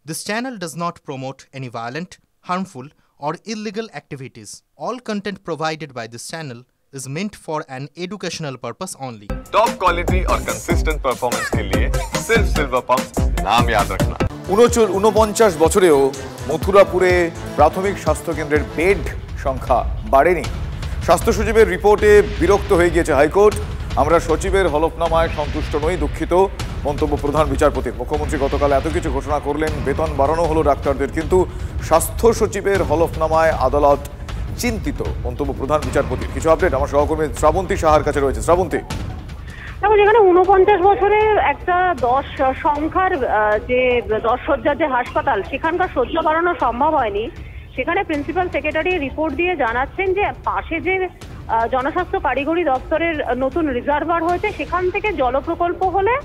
This channel does not promote any violent, harmful, or illegal activities. All content provided by this channel is meant for an educational purpose only. Top quality और consistent performance के लिए सिर्फ silver pump नाम याद रखना। 49 বছরেও মথুরাপুরে প্রাথমিক স্বাস্থ্যকেন্দ্রের বেড সংখ্যা বাড়েনি। স্বাস্থ্য সচিবের রিপোর্টে বিরক্ত হয়ে গিয়েছে হাইকোর্ট। আমরা সচিবের হলফনামায় সন্তুষ্ট নই, দুঃখিত মন্তব্য প্রধান বিচারপতির। মুখ্যমন্ত্রী গতকাল এত কিছু ঘোষণা করলেন, বেতন বাড়ানো হলো ডাক্তারদের, কিন্তু স্বাস্থ্য সচিবের হলফনামায় আদালত চিন্তিত, মন্তব্য প্রধান বিচারপতির। কিছু আপডেট আমার সহকর্মী শ্রাবন্তী সাহার কাছে রয়েছে। শ্রাবন্তী, দেখো, যেখানে 49 বছরের একটা 10 সংখ্যার যে 10 শয্যার যে হাসপাতাল, সেখানকার শয্যা বাড়ানো সম্ভব হয়নি, সেখানে প্রিন্সিপাল সেক্রেটারি রিপোর্ট দিয়ে জানাচ্ছেন যে পাশে যে জনস্বাস্থ্য কারিগরি দপ্তরের নতুন রিজার্ভার হয়েছে, সেখান থেকে জল প্রকল্প হলে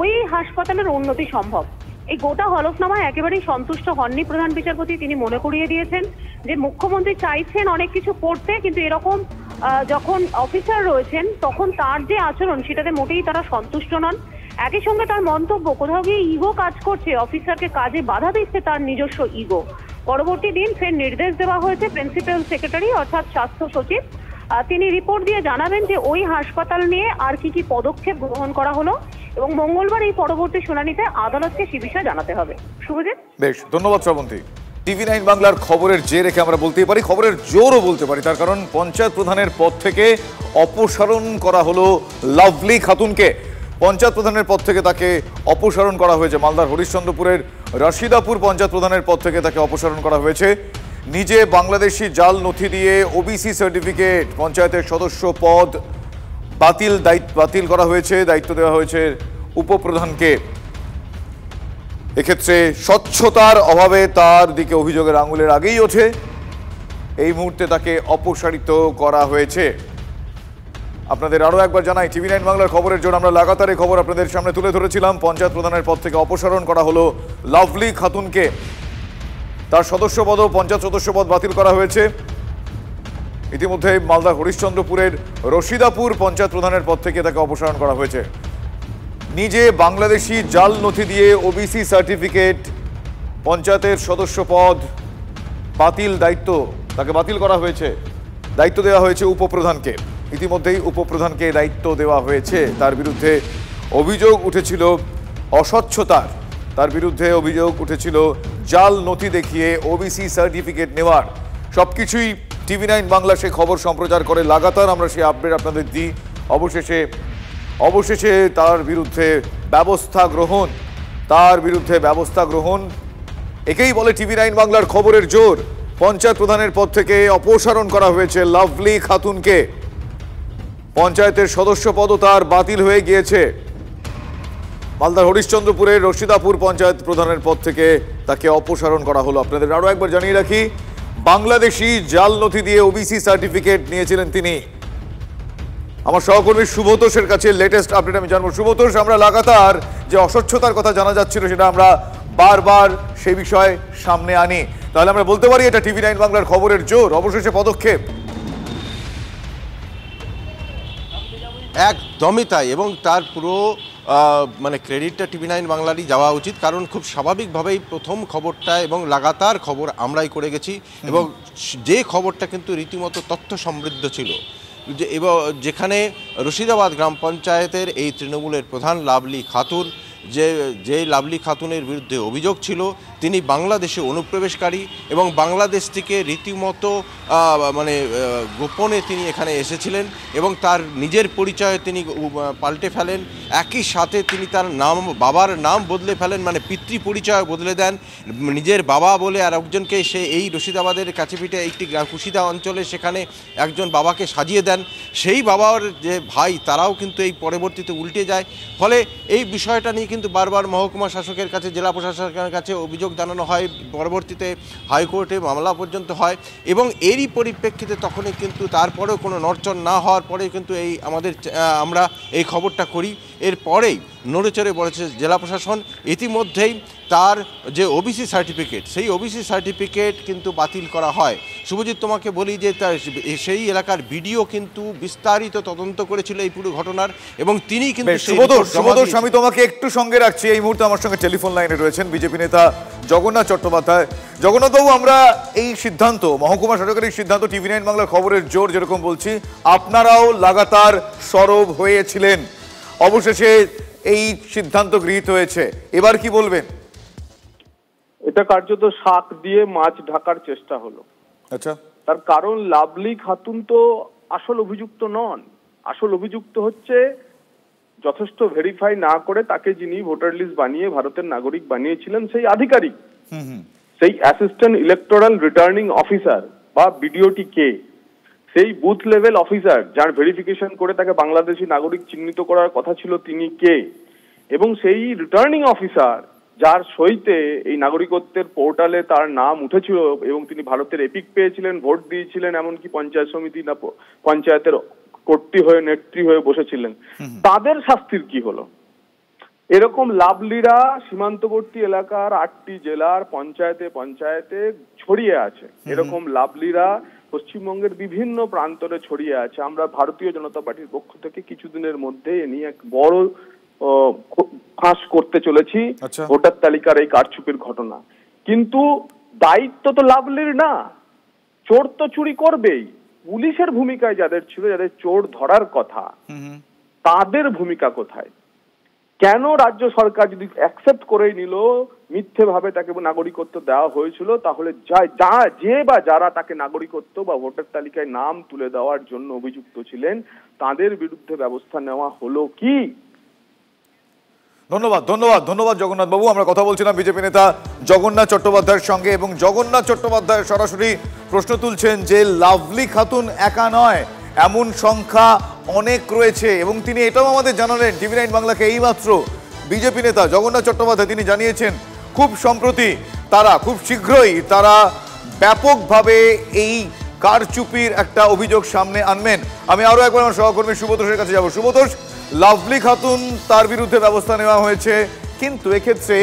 ওই হাসপাতালের উন্নতি সম্ভব। এই গোটা হলফনামায় একেবারেই সন্তুষ্ট হননি প্রধান বিচারপতি। তিনি মনে করিয়ে দিয়েছেন যে মুখ্যমন্ত্রী চাইছেন অনেক কিছু করতে, কিন্তু এরকম যখন অফিসার রয়েছেন তখন তার যে আচরণ, সেটাতে মোটেই তারা সন্তুষ্ট নন। একই সঙ্গে তার মন্তব্য, কোথাও গিয়ে ইগো কাজ করছে, অফিসারকে কাজে বাধা দিচ্ছে তার নিজস্ব ইগো। পরবর্তী দিন ফের নির্দেশ দেওয়া হয়েছে প্রিন্সিপাল সেক্রেটারি অর্থাৎ স্বাস্থ্য সচিব, তিনি রিপোর্ট দিয়ে জানাবেন যে ওই হাসপাতাল নিয়ে আর কি কি পদক্ষেপ গ্রহণ করা হলো, এবং মঙ্গলবার এই পরবর্তী শুনানিতে আদালতকে সে বিষয়ে জানাতে হবে। শুভজিৎ, বেশ ধন্যবাদ শ্রাবন্তী। টিভি9 বাংলার খবরের জে রেখে আমরা বলতেই পারি, খবরের জোরও বলতে পারি, তার কারণ পঞ্চায়েত প্রধানের পদ থেকে অপসারণ করা হলো লাভলি খাতুনকে। পঞ্চায়েত প্রধানের পদ থেকে তাকে অপসারণ করা হয়েছে। মালদার হরিশ্চন্দ্রপুরের রশিদাপুর পঞ্চায়েত প্রধানের পদ থেকে তাকে অপসারণ করা হয়েছে। নিজে বাংলাদেশি জাল নথি দিয়ে ওবিসি সার্টিফিকেট, পঞ্চায়েতের সদস্য পদ বাতিল করা হয়েছে, দায়িত্ব দেওয়া হয়েছে উপপ্রধানকে। এক্ষেত্রে স্বচ্ছতার অভাবে তার দিকে অভিযোগের আঙুলের আগেই ওঠে, এই মুহূর্তে তাকে অপসারিত করা হয়েছে। আপনাদের আরো একবার জানাই, টিভি9 বাংলার খবরের জন্য আমরা লাগাতার এই খবর আপনাদের সামনে তুলে ধরেছিলাম। পঞ্চায়েত প্রধানের পদ থেকে অপসারণ করা হলো লাভলি খাতুনকে, তার সদস্যপদ, পঞ্চায়েত সদস্যপদ বাতিল করা হয়েছে। ইতিমধ্যে মালদা হরিশ্চন্দ্রপুরের রশিদাপুর পঞ্চায়েত প্রধানের পদ থেকে তাকে অপসারণ করা হয়েছে। নিজে বাংলাদেশি জাল নথি দিয়ে ওবিসি সার্টিফিকেট, পঞ্চায়েতের সদস্য পদ তাকে বাতিল করা হয়েছে, দায়িত্ব দেওয়া হয়েছে উপপ্রধানকে। ইতিমধ্যেই উপপ্রধানকে দায়িত্ব দেওয়া হয়েছে। তার বিরুদ্ধে অভিযোগ উঠেছিল অস্বচ্ছতার, তার বিরুদ্ধে অভিযোগ উঠেছিল জাল নথি দেখিয়ে ওবিসি সার্টিফিকেট নেওয়ার। সবকিছুই টিভি9 বাংলা সে খবর সম্প্রচার করে লাগাতার, আমরা সেই আপডেট আপনাদের দিই। অবশেষে তার বিরুদ্ধে ব্যবস্থা গ্রহণ, একেই বলে টিভি9 বাংলার খবরের জোর। পঞ্চায়েত প্রধানের পদ থেকে অপসারণ করা হয়েছে লাভলি খাতুনকে, পঞ্চায়েতের সদস্য পদও তার বাতিল হয়ে গিয়েছে। মালদার হরিশ্চন্দ্রপুরের রশিদাপুর পঞ্চায়েত প্রধানের পদ থেকে তাকে অপসারণ করা হলো। আপনাদের আরো একবার জানিয়ে রাখি, বাংলাদেশি জাল নথি দিয়ে ওবিসি সার্টিফিকেট নিয়েছিলেন তিনি। আমার সহকর্মী শুভতোষের কাছে লেটেস্ট আপডেট আমি জানবো। শুভতোষ, আমরা লাগাতার যে অস্বচ্ছতার কথা জানা যাচ্ছিল, সেটা আমরা বারবার সেই বিষয়ে সামনে আনি, তাহলে আমরা বলতে পারি এটা টিভি9 বাংলার খবরের জোর, অবশেষে পদক্ষেপ। একদমই তাই, এবং তার পুরো ক্রেডিটটা টিভি9 বাংলারই যাওয়া উচিত, কারণ খুব স্বাভাবিকভাবেই প্রথম খবরটা এবং লাগাতার খবর আমরাই করে গেছি, এবং যে খবরটা কিন্তু রীতিমতো তথ্য সমৃদ্ধ ছিল, যেখানে রশিদাবাদ গ্রাম পঞ্চায়েতের এই তৃণমূলের প্রধান লাভলি খাতুন, যে লাভলি খাতুনের বিরুদ্ধে অভিযোগ ছিল তিনি বাংলাদেশে অনুপ্রবেশকারী, এবং বাংলাদেশ থেকে রীতিমতো গোপনে তিনি এখানে এসেছিলেন এবং তার নিজের পরিচয় তিনি পাল্টে ফেলেন। একই সাথে তিনি তার বাবার নাম বদলে ফেলেন, পিতৃ পরিচয় বদলে দেন। নিজের বাবা বলে আর একজনকে সে এই রশিদাবাদের কাছেপিঠে একটি কুশিদা অঞ্চলে সেখানে একজন বাবাকে সাজিয়ে দেন। সেই বাবার যে ভাই, তারাও কিন্তু এই পরবর্তীতে উল্টে যায়। ফলে এই বিষয়টা নিয়ে কিন্তু বারবার মহকুমা শাসকের কাছে, জেলা প্রশাসকের কাছে অভিযোগ জানানো হয়, পরবর্তীতে হাইকোর্টে মামলা পর্যন্ত হয়, এবং এরই পরিপ্রেক্ষিতে তখনই কিন্তু তারপরেও কোনো নড়চড় না হওয়ার পরে কিন্তু আমরা এই খবরটা করি। এরপরেই নড়েচড়ে পড়েছে জেলা প্রশাসন। ইতিমধ্যেই তার যে ওবিসি সার্টিফিকেট, সেই ওবিসি সার্টিফিকেট কিন্তু বাতিল করা হয়। শুভজিৎ, তোমাকে বলি যে সেই এলাকার বিডিও কিন্তু বিস্তারিত তদন্ত করেছিল এই পুরো ঘটনার, এবং তিনি কিন্তু সুবোধ, আমি তোমাকে একটু সঙ্গে রাখছি। এই মুহূর্তে আমার সঙ্গে টেলিফোন লাইনে রয়েছেন বিজেপি নেতা জগন্নাথ চট্টোপাধ্যায়। জগন্নাথবাবু, আমরা এই সিদ্ধান্ত, মহকুমা শাসকের এই সিদ্ধান্ত, টিভি9 বাংলার খবরের জোর যেরকম বলছি, আপনারাও লাগাতার সরব হয়েছিলেন, অবশেষে এই সিদ্ধান্ত গৃহীত হয়েছে, এবার কি বলবেন? এটা কার্যত শাক দিয়ে মাছ ঢাকার চেষ্টা হলো। আচ্ছা, তার কারণ লাভলি খাতুন তো আসল অভিযুক্ত নন। আসল অভিযুক্ত হচ্ছে যথেষ্ট ভেরিফাই না করে তাকে যিনি ভোটার লিস্ট বানিয়ে ভারতের নাগরিক বানিয়েছিলেন সেই আধিকারিক, সেই অ্যাসিস্ট্যান্ট ইলেকটোরাল রিটার্নিং অফিসার বা বিডিওটি কে, সেই বুথ লেভেল অফিসার যার ভেরিফিকেশন করে তাকে বাংলাদেশি নাগরিক চিহ্নিত করার কথা ছিল তিনি কে, এবং সেই রিটার্নিং অফিসার যার সইতে এই নাগরিকত্বের পোর্টালে তার নাম উঠেছিল এবং তিনি ভারতের এপিক পেয়েছিলেন, ভোট দিয়েছিলেন, এমনকি পঞ্চায়েত সমিতি না পঞ্চায়েতের কর্ত্রী হয়ে নেত্রী হয়ে বসেছিলেন, তাদের শাস্তির কি হলো? এরকম লাভলিরা সীমান্তবর্তী এলাকার 8টি জেলার পঞ্চায়েতে পঞ্চায়েতে ছড়িয়ে আছে। এরকম লাভলিরা পশ্চিমবঙ্গের বিভিন্ন প্রান্তরে ছড়িয়ে আছে। আমরা ভারতীয় জনতা পার্টির পক্ষ থেকে কিছুদিনের মধ্যে এ নিয়ে এক বড় ফাঁস করতে চলেছি, ভোটার তালিকার এই কারচুপির ঘটনা। কিন্তু দায়িত্ব তো লাভলির না, চোর তো চুরি করবেই। পুলিশের ভূমিকায় যাদের ছিল, যাদের চোর ধরার কথা, তাদের ভূমিকা কোথায়? কেন রাজ্য সরকার যদি অ্যাকসেপ্ট করেই নিল, মিথ্যে ভাবে তাকে নাগরিকত্ব দেওয়া হয়েছিল, তাহলে যারা তাকে নাগরিকত্ব বা ভোটার তালিকায় নাম তুলে দেওয়ার জন্য অভিযুক্ত ছিলেন তাদের বিরুদ্ধে ব্যবস্থা নেওয়া হলো কি? ধন্যবাদ জগন্নাথ বাবু। আমরা কথা বলছিলাম বিজেপি নেতা জগন্নাথ চট্টোপাধ্যায়ের সঙ্গে, এবং জগন্নাথ চট্টোপাধ্যায় সরাসরি প্রশ্ন তুলছেন যে লাভলি খাতুন একা নয়, এমন সংখ্যা অনেক রয়েছে, এবং তিনি এটাও আমাদের জানালেন টিভি9 বাংলাকে এইমাত্র। বিজেপি নেতা জগন্নাথ চট্টোপাধ্যায় তিনি জানিয়েছেন খুব সম্প্রতি খুব শীঘ্রই তারা ব্যাপকভাবে এই কারচুপির একটা অভিযোগ সামনে আনবেন। আমি আরো একবার আমার সহকর্মী সুবোধের কাছে যাব। সুবোধ, লাভলি খাতুন তার বিরুদ্ধে ব্যবস্থা নেওয়া হয়েছে, কিন্তু এক্ষেত্রে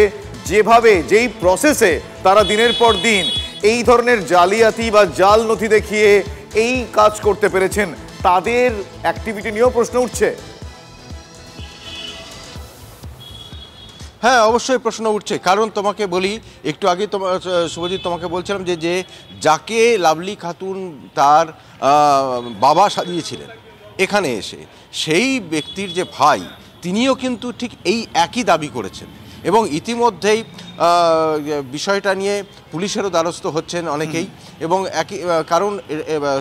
যেই প্রসেসে তারা দিনের পর দিন এই ধরনের জালিয়াতি বা জাল নথি দেখিয়ে এই কাজ করতে পেরেছেন, তাদের অ্যাক্টিভিটি নিয়েও প্রশ্ন উঠছে। হ্যাঁ, অবশ্যই প্রশ্ন উঠছে। কারণ তোমাকে বলি, একটু আগে শুভজিৎ তোমাকে বলছিলাম যে যাকে লাভলি খাতুন তার বাবা সাজিয়েছিলেন এখানে এসে, সেই ব্যক্তির যে ভাই, তিনিও কিন্তু ঠিক এই একই দাবি করেছেন, এবং ইতিমধ্যেই বিষয়টা নিয়ে পুলিশেরও দ্বারস্থ হচ্ছেন অনেকেই। এবং কারণ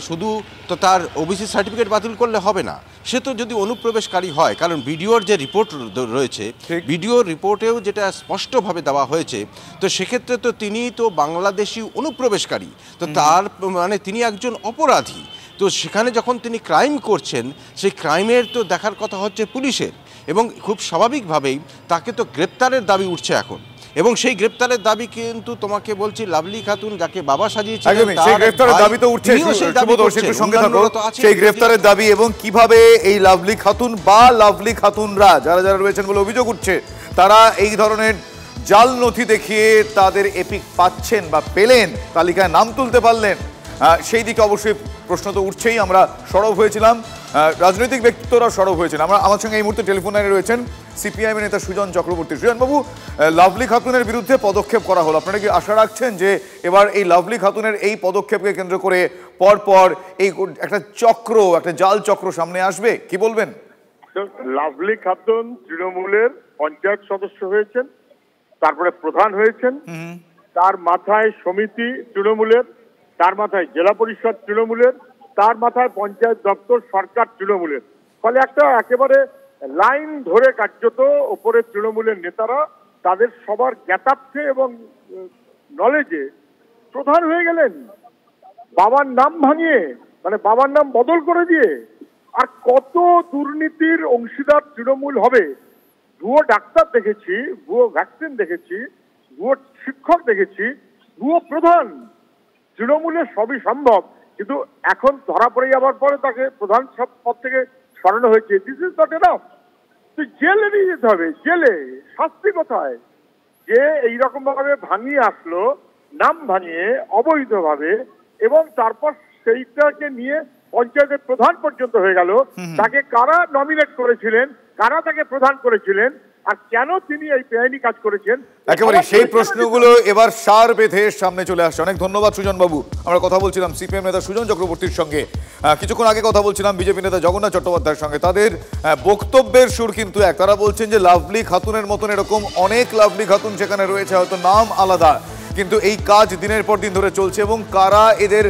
শুধু তো তার ওবিসি সার্টিফিকেট বাতিল করলে হবে না, সে তো যদি অনুপ্রবেশকারী হয়, কারণ বিডিওর যে রিপোর্ট রয়েছে, বিডিওর রিপোর্টেও যেটা স্পষ্টভাবে দেওয়া হয়েছে, তো সেক্ষেত্রে তো তিনি তো বাংলাদেশি অনুপ্রবেশকারী, তো তার মানে তিনি একজন অপরাধী। তো সেখানে যখন তিনি ক্রাইম করছেন, সেই ক্রাইমের তো দেখার কথা হচ্ছে পুলিশের, এবং খুব স্বাভাবিকভাবেই তাকে তো গ্রেপ্তারের দাবি উঠছে এখন, এবং সেই গ্রেপ্তারের দাবি কিন্তু তোমাকে বলছি লাভলি খাতুন যাকে বাবা সাজিয়েছিলেন সেই গ্রেপ্তারের দাবি তো উঠছে। সেই গ্রেপ্তারের দাবি, এবং কিভাবে এই লাভলি খাতুন বা লাভলি খাতুনরা যারা রয়েছেন বলে অভিযোগ উঠছে, তারা এই ধরনের জাল নথি দেখিয়ে তাদের এপিক পাচ্ছেন বা পেলেন, তালিকায় নাম তুলতে পারলেন, সেই দিকে অবশ্যই প্রশ্ন তো উঠছেই। আমরা সরব হয়েছিলাম, রাজনৈতিক ব্যক্তিত্বরা সরব হয়েছেন। আমার সঙ্গে এই মুহূর্তে টেলিফোন লাইনে রয়েছেন সিপিআইএম নেতা সুজন চক্রবর্তী। সুজনবাবু, লাভলি খাতুনের বিরুদ্ধে পদক্ষেপ করা হলো, আপনারা কি আশা রাখছেন যে এবার এই লাভলি খাতুনের এই পদক্ষেপকে কেন্দ্র করে পরপর এই একটা জাল চক্র সামনে আসবে, কি বলবেন? লাভলি খাতুন তৃণমূলের পঞ্চায়েত সদস্য হয়েছেন, তারপরে প্রধান হয়েছেন, তার মাথায় সমিতি তৃণমূলের, তার মাথায় জেলা পরিষদ তৃণমূলের, তার মাথায় পঞ্চায়েত দপ্তর সরকার তৃণমূলের। ফলে একটা একেবারে লাইন ধরে কার্যত ওপরে তৃণমূলের নেতারা তাদের সবার জ্ঞাতার্থে এবং নলেজে প্রধান হয়ে গেলেন, বাবার নাম ভাঙিয়ে, মানে বাবার নাম বদল করে দিয়ে। আর কত দুর্নীতির অংশীদার তৃণমূল হবে? ভুয়ো ডাক্তার দেখেছি, ভুয়ো ভ্যাকসিন দেখেছি, ভুয়ো শিক্ষক দেখেছি, ভুয়ো প্রধান। তৃণমূলের সবই সম্ভব, কিন্তু এখন ধরা পড়ে যাওয়ার পরে তাকে প্রধান সব পদ থেকে সরানো হয়েছে। This is not enough. তো জেলে নিয়ে যেতে হবে, জেলে। শাস্তি কোথায়? যে এইরকম ভাবে ভাঙিয়ে আসলো, নাম ভাঙিয়ে অবৈধভাবে, এবং তারপর সেইটাকে নিয়ে পঞ্চায়েতের প্রধান পর্যন্ত হয়ে গেল। তাকে কারা নমিনেট করেছিলেন, কারা তাকে প্রধান করেছিলেন, আর কেন তিনি এই বেআইনি কাজ করেছেন, একেবারে সেই প্রশ্নগুলো এবার সার বেঁধে সামনে চলে আসছে। অনেক ধন্যবাদ সুজন বাবু। আমরা কথা বলছিলাম সিপিএম নেতা সুজন চক্রবর্তীর সঙ্গে, কিছুক্ষণ আগে কথা বলছিলাম বিজেপি নেতা জগন্নাথ চট্টোপাধ্যায়ের সঙ্গে। তাদের বক্তব্যের সুর কিন্তু এক। তারা বলছেন যে লাভলি খাতুনের মতন এরকম অনেক লাভলি খাতুন সেখানে রয়েছে, হয়তো নাম আলাদা, কিন্তু এই কাজ দিনের পর দিন ধরে চলছে। এবং কারা এদের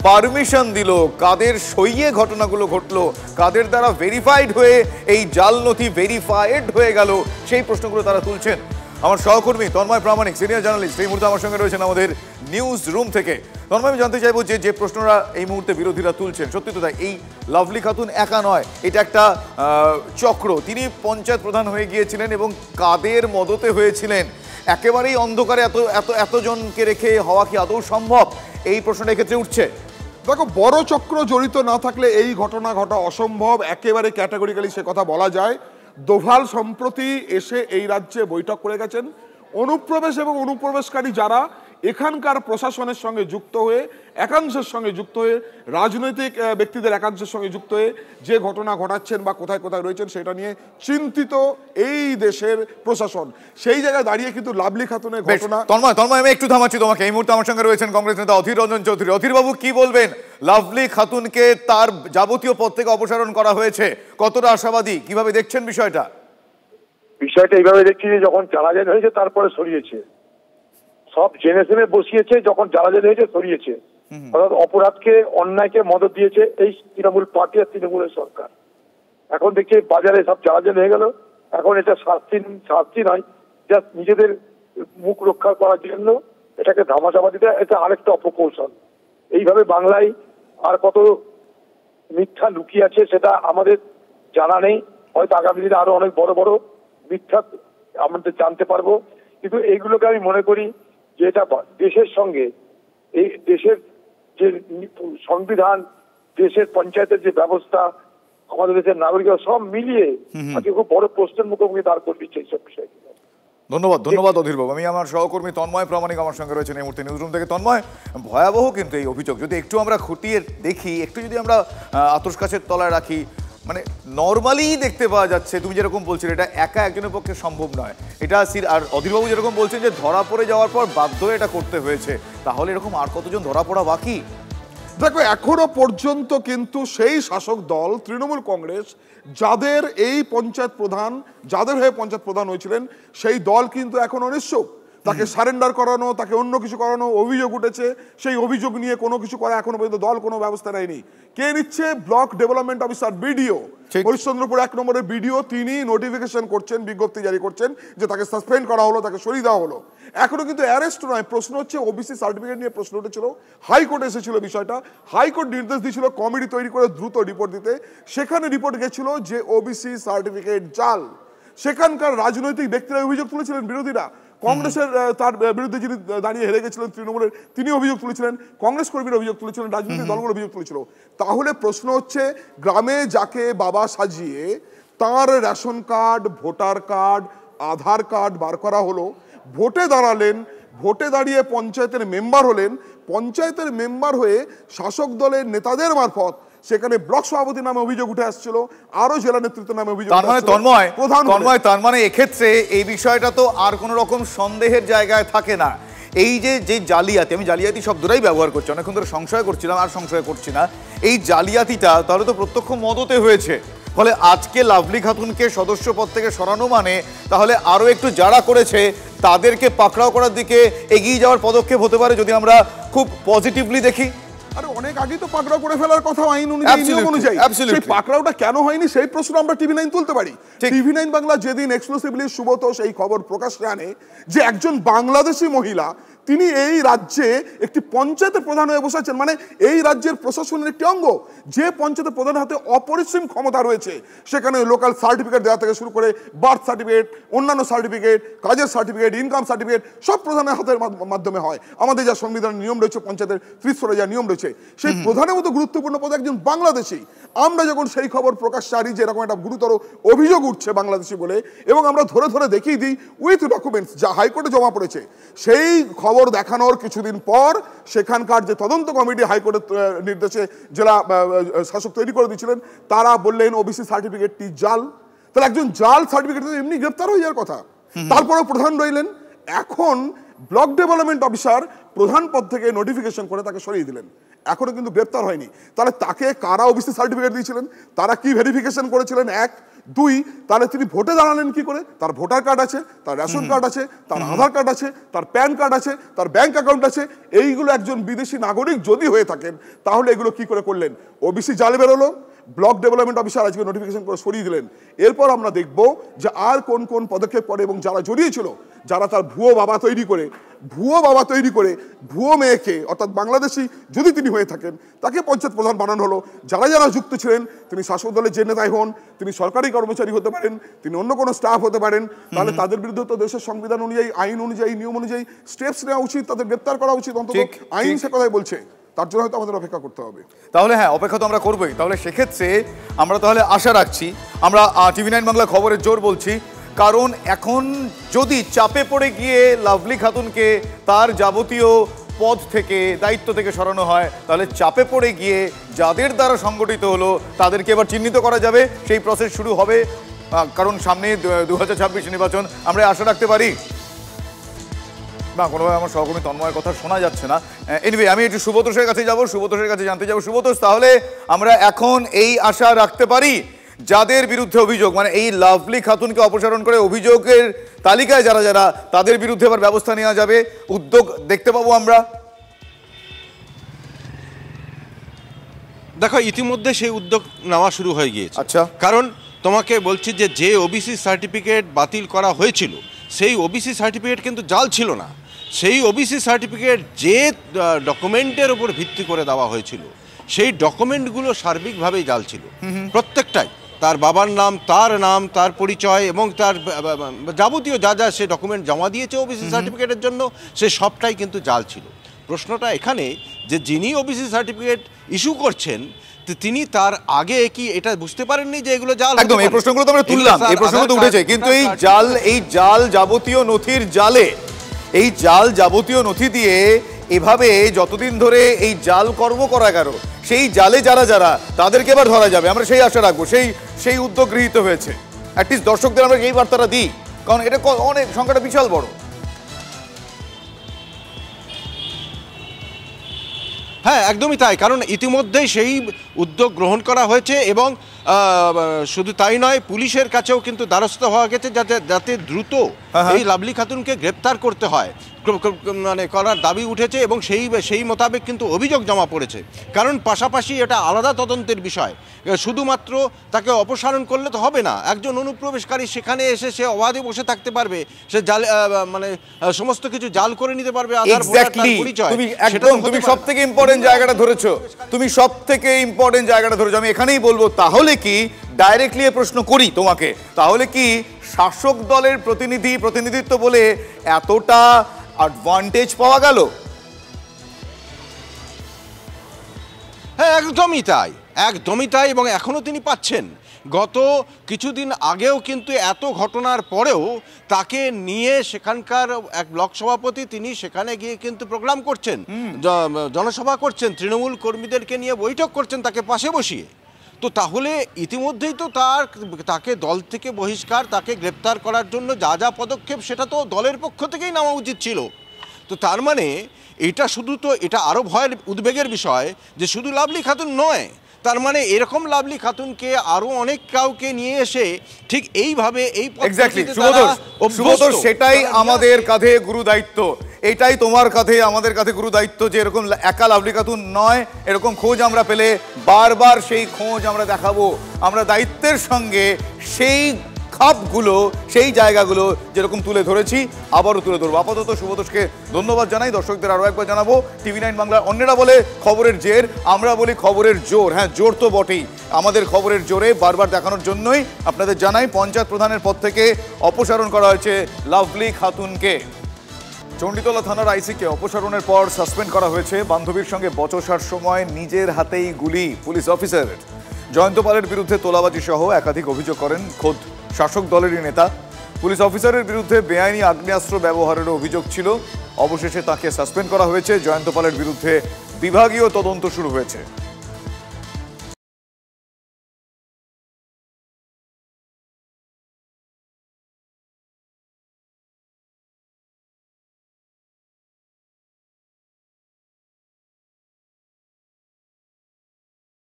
পারমিশন দিল, কাদের সইয়ে ঘটনাগুলো ঘটলো, কাদের দ্বারা ভেরিফাইড হয়ে এই জাল নথি ভেরিফাইড হয়ে গেল, সেই প্রশ্নগুলো তারা তুলছেন। আমার সহকর্মী তন্ময় প্রামাণিক, সিনিয়র জার্নালিস্ট, এই মুহূর্তে আমার সঙ্গে রয়েছেন আমাদের নিউজ রুম থেকে। তন্ময়, আমি জানতে চাইবো যে প্রশ্নটা এই মুহূর্তে বিরোধীরা তুলছেন, সত্যি তো তাই, এই লাভলি খাতুন একা নয়, এটা একটা চক্র। তিনি পঞ্চায়েত প্রধান হয়ে গিয়েছিলেন এবং কাদের মদতে হয়েছিলেন? একেবারেই অন্ধকারে এতজনকে রেখে হওয়া কি আদৌ সম্ভব? এই প্রশ্নটা এক্ষেত্রে উঠছে। দেখো, বড় চক্র জড়িত না থাকলে এই ঘটনা ঘটা অসম্ভব, একেবারে ক্যাটাগরিক্যালি সে কথা বলা যায়। দোভাল সম্প্রতি এসে এই রাজ্যে বৈঠক করে গেছেন। অনুপ্রবেশ এবং অনুপ্রবেশকারী যারা এখানকার প্রশাসনের সঙ্গে যুক্ত হয়ে, একাংশের সঙ্গে যুক্ত হয়ে, রাজনৈতিক ব্যক্তিদের একাংশের সঙ্গে যুক্ত হয়ে যে ঘটনা ঘটাচ্ছেন বা কোথায় কোথায় রয়েছেন সেটা নিয়ে চিন্তিত এই দেশের প্রশাসন। সেই জায়গায় দাঁড়িয়ে কিন্তু লাভলি খাতুনের ঘটনা। তন্ময়, আমি একটু থামাচ্ছি তোমাকে। এই মুহূর্তে আমার সঙ্গে রয়েছেন কংগ্রেস নেতা অধীর রঞ্জন চৌধুরী। অধীর বাবু, কি বলবেন? লাভলি খাতুনকে তার যাবতীয় পদ থেকে অপসারণ করা হয়েছে, কতটা আশাবাদী, কিভাবে দেখছেন বিষয়টা? বিষয়টা এইভাবে দেখছি যে যখন জ্বালাজালি হয়েছে তারপরে সরিয়েছে, সব জেনে শুনে বসিয়েছে, যখন জ্বালাজালি হয়েছে সরিয়েছে। অর্থাৎ অপরাধকে, অন্যায়কে মদত দিয়েছে এই তৃণমূল পার্টি আর তৃণমূলের সরকার। এখন দেখছি বাজারে সব জ্বালাজালি হয়ে গেল। এখন এটা শাস্তি নয়, জাস্ট নিজেদের মুখ রক্ষা করার জন্য এটাকে ধামাচাপা দিতে, এটা আরেকটা অপকৌশল। এইভাবে বাংলায় আর কত মিথ্যা লুকিয়ে আছে সেটা আমাদের জানা নেই। হয়তো আগামী দিনে আরো অনেক বড় বড় মিথ্যা আমাদের জানতে পারবো। কিন্তু এইগুলোকে আমি মনে করি যে এটা দেশের সঙ্গে, এই দেশের যে সংবিধান, দেশের পঞ্চায়েতের যে ব্যবস্থা, আমাদের দেশের নাগরিকরা সব মিলিয়ে আজকে খুব বড় প্রশ্নের মুখোমুখি দাঁড় করে দিচ্ছে এইসব বিষয়। ধন্যবাদ অধীরবাবু। আমি আমার সহকর্মী তন্ময় প্রামাণিক আমার সঙ্গে রয়েছেন এই মুহূর্তে নিউজরুম থেকে। তন্ময়, ভয়াবহ কিন্তু এই অভিযোগ। যদি একটু আমরা খুঁটিয়ে দেখি, একটু যদি আমরা আতশ কাছের তলায় রাখি, মানে নর্মালি দেখতে পাওয়া যাচ্ছে, তুমি যেরকম বলছিলে এটা একা একজনের পক্ষে সম্ভব নয়, এটা আর অধীরবাবু যেরকম বলছেন যে ধরা পড়ে যাওয়ার পর বাধ্য হয়ে এটা করতে হয়েছে, তাহলে এরকম আর কতজন ধরা পড়া বাকি? দেখো, এখনো পর্যন্ত কিন্তু সেই শাসক দল তৃণমূল কংগ্রেস যাদের এই পঞ্চায়েত প্রধান, যাদের হয়ে পঞ্চায়েত প্রধান হয়েছিলেন, সেই দল কিন্তু এখন অনিশ্চুপ। তাকে সারেন্ডার করানো, তাকে অন্য কিছু করানো অভিযোগ উঠেছে, সেই অভিযোগ নিয়ে কোনো কিছু করা এখনো পর্যন্ত দল কোনো ব্যবস্থা নেয়নি। কে নিচ্ছে? Block development officer, BDO, Harishchandrapur 1 নম্বরের বিডিও, তিনি নোটিফিকেশন করছেন, বিজ্ঞপ্তি জারি করছেন যে তাকে সাসপেন্ড করা হলো, তাকে সরিয়ে দেওয়া হলো। এখনো কিন্তু অ্যারেস্ট নয়। প্রশ্ন হচ্ছে, ওবিসি সার্টিফিকেট নিয়ে প্রশ্ন উঠেছিল, হাইকোর্টে এসেছিল বিষয়টা। হাইকোর্ট নির্দেশ দিয়েছিল কমিটি তৈরি করে দ্রুত রিপোর্ট দিতে। সেখানে রিপোর্ট গেছিল যে ওবিসি সার্টিফিকেট জাল। সেখানকার রাজনৈতিক ব্যক্তিরা অভিযোগ তুলেছিলেন, বিরোধীরা, কংগ্রেসের তার বিরুদ্ধে যিনি দাঁড়িয়ে হেরে গেছিলেন তৃণমূলের, তিনি অভিযোগ তুলেছিলেন, কংগ্রেস কর্মীরা অভিযোগ তুলেছিলেন, রাজনৈতিক দলগুলো অভিযোগ তুলেছিল। তাহলে প্রশ্ন হচ্ছে, গ্রামে যাকে বাবা সাজিয়ে তার রেশন কার্ড, ভোটার কার্ড, আধার কার্ড বার করা হলো, ভোটে দাঁড়ালেন, ভোটে দাঁড়িয়ে পঞ্চায়েতের মেম্বার হলেন, পঞ্চায়েতের মেম্বার হয়ে শাসক দলের নেতাদের মারফত সেখানে ব্লক সভাপতির নামে অভিযোগ উঠে আসছিল, আরো জেলা নেতৃত্বের নামে অভিযোগ। তার মানে এক্ষেত্রে এই বিষয়টা তো আর কোন রকম সন্দেহের জায়গায় থাকে না। এই যে জালিয়াতি, আমি জালিয়াতি শব্দটাই ব্যবহার করছি, অনেকক্ষণ ধরে সংশয় করছিলাম, আর সংশয় করছি না। এই জালিয়াতিটা তাহলে তো প্রত্যক্ষ মদতে হয়েছে। ফলে আজকে লাভলি খাতুনকে সদস্য পদ থেকে সরানো মানে তাহলে আরো একটু যারা করেছে তাদেরকে পাকড়াও করার দিকে এগিয়ে যাওয়ার পদক্ষেপ হতে পারে, যদি আমরা খুব পজিটিভলি দেখি। আরে অনেক আগেই তো পাকড়াও করে ফেলার কথা আইন অনুযায়ী, নিয়ম অনুযায়ী। সেই পাকড়াওটা কেন হয়নি সেই প্রশ্ন আমরা TV9 তুলতে পারি। TV9 বাংলা যেদিন এক্সক্লুসিভলি সুব্রত সেই খবর প্রকাশ্যে আনে যে একজন বাংলাদেশি মহিলা, তিনি এই রাজ্যে একটি পঞ্চায়েতের প্রধান হয়ে বসেছেন, মানে এই রাজ্যের প্রশাসনের একটি অঙ্গ, যে পঞ্চায়েতের প্রধানের হাতে অপরিসীম ক্ষমতা রয়েছে। সেখানে লোকাল সার্টিফিকেট দেওয়া থেকে শুরু করে বার্থ সার্টিফিকেট, অন্যান্য সার্টিফিকেট, কাজের সার্টিফিকেট, ইনকাম সার্টিফিকেট সব প্রধানের হাতের মাধ্যমে হয়। আমাদের যা সংবিধানের নিয়ম রয়েছে, পঞ্চায়েতের ত্রিস্তরে যা নিয়ম রয়েছে, রয়েছে সেই প্রধানের মতো গুরুত্বপূর্ণ পদে একজন বাংলাদেশী। আমরা যখন সেই খবর প্রকাশ্যে আনি যে এরকম একটা গুরুতর অভিযোগ উঠছে বাংলাদেশি বলে, এবং আমরা ধরে ধরে দেখিয়ে দিই উইথ ডকুমেন্টস যা হাইকোর্টে জমা পড়েছে, সেই খবর দেখানোর কিছুদিন পর সেখানকার যে তদন্ত কমিটি হাইকোর্টের নির্দেশে জেলা শাসক তৈরি করে দিয়েছিলেন তারা বললেন ওবিসি সার্টিফিকেটটি জাল। তাহলে একজন জাল সার্টিফিকেট এমনি গ্রেপ্তার হয়ে যাওয়ার কথা। তারপরেও প্রধান রইলেন। এখন ব্লক ডেভেলপমেন্ট অফিসার প্রধান পদ থেকে নোটিফিকেশন করে তাকে সরিয়ে দিলেন, এখনো কিন্তু গ্রেপ্তার হয়নি। তাহলে তাকে কারা ওবিসি সার্টিফিকেট দিয়েছিলেন, তারা কি ভেরিফিকেশন করেছিলেন? এক। দুই, তাহলে তিনি ভোটে দাঁড়ালেন কি করে? তার ভোটার কার্ড আছে, তার রেশন কার্ড আছে, তার আধার কার্ড আছে, তার প্যান কার্ড আছে, তার ব্যাংক অ্যাকাউন্ট আছে। এইগুলো একজন বিদেশি নাগরিক যদি হয়ে থাকেন তাহলে এগুলো কি করে করলেন? ওবিসি জালে বেরোলো, ব্লক ডেভেলপমেন্ট অফিসার আজকে নোটিফিকেশন করে সরিয়ে দিলেন। এরপর আমরা দেখব যে আর কোন কোন পদক্ষেপ করে, এবং যারা জড়িয়েছিল, যারা তার ভুয়ো বাবা তৈরি করে ভুয়ো মেয়েকে, অর্থাৎ বাংলাদেশি যদি তিনি হয়ে থাকেন, তাকে পঞ্চায়েত প্রধান বানানো হলো। যারা যারা যুক্ত ছিলেন, তিনি শাসক দলের যে নেতাই হন, তিনি সরকারি কর্মচারী হতে পারেন, তিনি অন্য কোনো স্টাফ হতে পারেন, তাহলে তাদের বিরুদ্ধে তো দেশের সংবিধান অনুযায়ী, আইন অনুযায়ী, নিয়ম অনুযায়ী স্টেপস নেওয়া উচিত, তাদের গ্রেপ্তার করা উচিত। অন্তত আইন সে কথাই বলছে, তার জন্য হয়তো আমাদের অপেক্ষা করতে হবে। তাহলে হ্যাঁ, অপেক্ষা তো আমরা করবোই। তাহলে সেক্ষেত্রে আমরা তাহলে আশা রাখছি, আমরা TV9 বাংলা খবরের জোর বলছি, কারণ এখন যদি চাপে পড়ে গিয়ে লাভলি খাতুনকে তার যাবতীয় পদ থেকে, দায়িত্ব থেকে সরানো হয়, তাহলে চাপে পড়ে গিয়ে যাদের দ্বারা সংগঠিত হলো তাদেরকে এবার চিহ্নিত করা যাবে, সেই প্রসেস শুরু হবে। কারণ সামনে 2026 নির্বাচন, আমরা আশা রাখতে পারি না। কোনোভাবে আমার সহকর্মী তন্ময়ের কথা শোনা যাচ্ছে না। এনিওয়ে, আমি একটু সুব্রতোষের কাছে যাব, সুব্রতোষের কাছে জানতে যাবো। সুব্রতোষ, তাহলে আমরা এখন এই আশা রাখতে পারি যাদের বিরুদ্ধে অভিযোগ, মানে এই লাভলি খাতুনকে অপসারণ করে অভিযোগের তালিকায় যারা যারা, তাদের বিরুদ্ধে এবার ব্যবস্থা নেওয়া যাবে, উদ্যোগ দেখতে পাবো আমরা? দেখো, ইতিমধ্যে সেই উদ্যোগ নেওয়া শুরু হয়ে গিয়েছে। আচ্ছা, কারণ তোমাকে বলছি যে ওবিসি সার্টিফিকেট বাতিল করা হয়েছিল, সেই ওবিসি সার্টিফিকেট কিন্তু জাল ছিল না। সেই ওবিসি সার্টিফিকেট যে ডকুমেন্টের উপর ভিত্তি করে দেওয়া হয়েছিল, সেই ডকুমেন্টগুলো সার্বিকভাবেই জাল ছিল, প্রত্যেকটাই। তার বাবার নাম, তার পরিচয় এবং তার যাবতীয় যা যা সে ডকুমেন্ট জমা দিয়েছে ওবিসি সার্টিফিকেটের জন্য, সে সবটাই কিন্তু জাল ছিল। প্রশ্নটা এখানে যে যিনি ওবিসি সার্টিফিকেট ইস্যু করছেন, তিনি তার আগে কি এটা বুঝতে পারেননি যে এগুলো জাল? একদম, এই প্রশ্নগুলো তো আমরা তুললাম, এই প্রশ্নগুলো তো উঠেছে, কিন্তু এই জাল যাবতীয় নথির জালে, এই জাল যাবতীয় নথি দিয়ে এভাবে যতদিন ধরে এই জাল কর্ম করা গেল, সেই জালে যারা যারা, তাদেরকে এবার ধরা যাবে, আমরা সেই আশা রাখবো। সেই উদ্যোগ গৃহীত হয়েছে। অ্যাটলিস্ট দর্শকদের আমরা এই বার্তাটা দিই, কারণ এটা অনেক সংখ্যাটা বিশাল বড়। হ্যাঁ, একদমই তাই। কারণ ইতিমধ্যেই সেই উদ্যোগ গ্রহণ করা হয়েছে, এবং শুধু তাই নয়, পুলিশের কাছেও কিন্তু দ্বারস্থ হওয়া গেছে যাতে দ্রুত এই লাভলি খাতুনকে গ্রেপ্তার করতে হয়, মানে করার দাবি উঠেছে, এবং সেই মোতাবেক কিন্তু অভিযোগ জমা পড়েছে। কারণ পাশাপাশি এটা আলাদা তদন্তের বিষয়, শুধুমাত্র তাকে অপসারণ করলে তো হবে না। একজন অনুপ্রবেশকারী সেখানে এসে সে অবাধে বসে থাকতে পারবে, সে জাল, মানে সমস্ত কিছু জাল করে নিতে পারবে, আধার পরিচয়। তুমি সব থেকে ইম্পর্টেন্ট জায়গাটা ধরেছো, আমি এখানেই বলবো, তাহলে কি ডাইরেক্টলি এই প্রশ্ন করি তোমাকে, তাহলে কি শাসক দলের প্রতিনিধিত্ব বলে এতটা অ্যাডভান্টেজ পাওয়া গেল? হ্যাঁ, একদমই তাই, এবং এখনো তিনি পাচ্ছেন। গত কিছুদিন আগেও কিন্তু এত ঘটনার পরেও তাকে নিয়ে সেখানকার এক ব্লক সভাপতি, তিনি সেখানে গিয়ে কিন্তু প্রোগ্রাম করছেন, জনসভা করছেন, তৃণমূল কর্মীদেরকে নিয়ে বৈঠক করছেন তাকে পাশে বসিয়ে। তো তাহলে ইতিমধ্যেই তো তাকে দল থেকে বহিষ্কার, তাকে গ্রেপ্তার করার জন্য যা যা পদক্ষেপ, সেটা তো দলের পক্ষ থেকেই নেওয়া উচিত ছিল। তো তার মানে এটা আরও ভয়ের, উদ্বেগের বিষয় যে শুধু লাভলি খাতুন নয়, তার মানে এরকম লাভলি খাতুনকে আরো অনেক কাউকে নিয়ে এসে ঠিক এইভাবে এই সুব্রতোষ, সেটাই আমাদের কাঁধে গুরু দায়িত্ব, এটাই তোমার কাঁধে, আমাদের কাঁধে গুরু দায়িত্ব, যে এরকম একা লাভলি খাতুন নয়, এরকম খোঁজ আমরা পেলে বারবার সেই খোঁজ আমরা দেখাবো। আমরা দায়িত্বের সঙ্গে সেই খাপগুলো, সেই জায়গাগুলো যেরকম তুলে ধরেছি, আবারও তুলে ধরবো। আপাতত সুব্রতোষকে ধন্যবাদ জানাই, দর্শকদের আরও একবার জানাবো, TV9 বাংলা। অন্যরা বলে খবরের জের, আমরা বলি খবরের জোর। হ্যাঁ, জোর তো বটেই, আমাদের খবরের জোরে বারবার দেখানোর জন্যই আপনাদের জানাই, পঞ্চায়েত প্রধানের পদ থেকে অপসারণ করা হয়েছে লাভলি খাতুনকে। চণ্ডীতলা থানার আইসিকে অপসারণের পর সাসপেন্ড করা হয়েছে। বান্ধবীর সঙ্গে বচসার সময় নিজের হাতেই গুলি পুলিশ অফিসারের। জয়ন্ত পালের বিরুদ্ধে তোলাবাজি সহ একাধিক অভিযোগ করেন খোদ শাসক দলেরই নেতা। পুলিশ অফিসারের বিরুদ্ধে বেআইনি আগ্নেয়াস্ত্র ব্যবহারেরও অভিযোগ ছিল। অবশেষে তাকে সাসপেন্ড করা হয়েছে। জয়ন্ত পালের বিরুদ্ধে বিভাগীয় তদন্ত শুরু হয়েছে।